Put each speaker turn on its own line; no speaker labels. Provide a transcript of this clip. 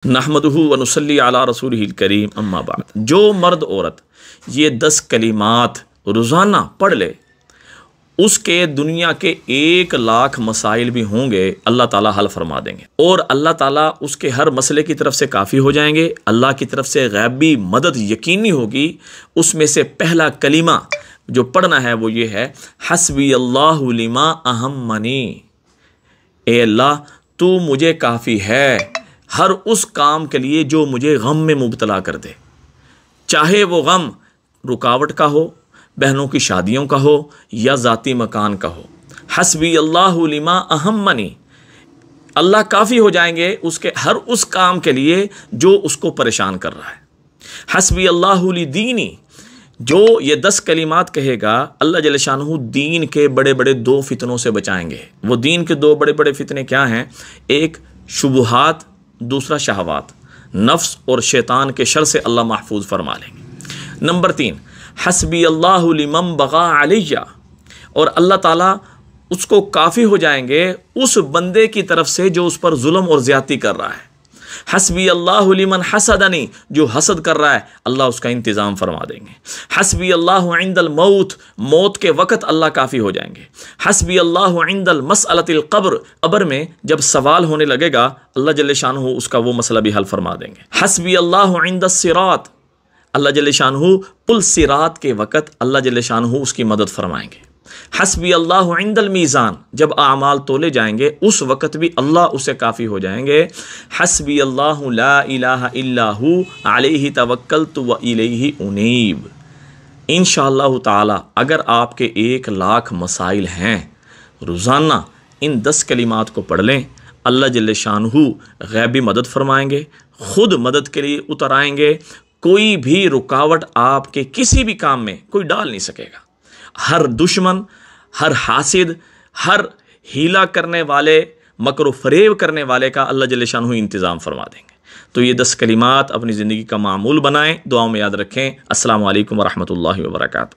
نحمدہ ونصلی علی رسولہ الکریم اما بعد۔ جو مرد عورت یہ 10 کلمات روزانہ پڑھ لے اس کے دنیا کے 1,00,000 مسائل بھی ہوں گے اللہ تعالیٰ حل فرما دیں گے، اور اللہ تعالیٰ اس کے ہر مسئلے کی طرف سے کافی ہو جائیں گے۔ اللہ کی طرف سے غیبی مدد یقینی ہوگی۔ اس میں سے پہلا کلمہ جو پڑھنا ہے وہ یہ ہے، حسبی اللہ لما اہمنی، اے اللہ تو مجھے کافی ہے ہر اس کام کے لیے جو مجھے غم میں مبتلا کر دے، چاہے وہ غم رکاوٹ کا ہو، بہنوں کی شادیوں کا ہو یا ذاتی مکان کا ہو۔ حسبی اللہ لما اہمنی، اللہ کافی ہو جائیں گے اس کے ہر اس کام کے لیے جو اس کو پریشان کر رہا ہے۔ حسبی اللہ لدینی، جو یہ 10 کلمات کہے گا اللہ جل شانہ دین کے بڑے بڑے 2 فتنوں سے بچائیں گے۔ وہ دین کے 2 بڑے بڑے فتنے کیا ہیں؟ ایک شبہات، دوسرا شہوات، نفس اور شیطان کے شر سے اللہ محفوظ فرما لیں گے۔ نمبر 3، حسبی اللہ لمن بغى علیہ، اور اللہ تعالیٰ اس کو کافی ہو جائیں گے اس بندے کی طرف سے جو اس پر ظلم اور زیادتی کر رہا ہے۔ حسبی اللہ لمن حسدنی، جو حسد کر رہا ہے اللہ اس کا انتظام فرما دیں گے۔ حسبی اللہ عند الموت، موت کے وقت اللہ کافی ہو جائیں گے۔ حسبی اللہ عند المسألۃ القبر، قبر میں جب سوال ہونے لگے گا اللہ جل شانہ اس کا وہ مسئلہ بھی حل فرما دیں گے۔ حسبی اللہ عند الصراط، اللہ جل شانہ پل صراط کے وقت اللہ جل شانہ اس کی مدد فرمائیں گے۔ حسبی اللہ عند المیزان، جب اعمال تولے جائیں گے اس وقت بھی اللہ اسے کافی ہو جائیں گے۔ حسبی اللہ لا الہ الا ہو علیہ توکلت و الیہ انیب۔ انشاءاللہ تعالی اگر آپ کے 1,00,000 مسائل ہیں، روزانہ ان 10 کلمات کو پڑھ لیں، اللہ جل شانہ غیبی مدد فرمائیں گے، خود مدد کے لیے اتر آئیں گے۔ کوئی بھی رکاوٹ آپ کے کسی بھی کام میں کوئی ڈال نہیں سکے گا۔ ہر دشمن، ہر حاسد، ہر ہیلا کرنے والے، مکر و فریب کرنے والے کا اللہ جل شانہ انتظام فرما دیں گے۔ تو یہ 10 کلمات اپنی زندگی کا معمول بنائیں، دعاؤں میں یاد رکھیں۔ السلام علیکم ورحمۃ اللہ وبرکاتہ۔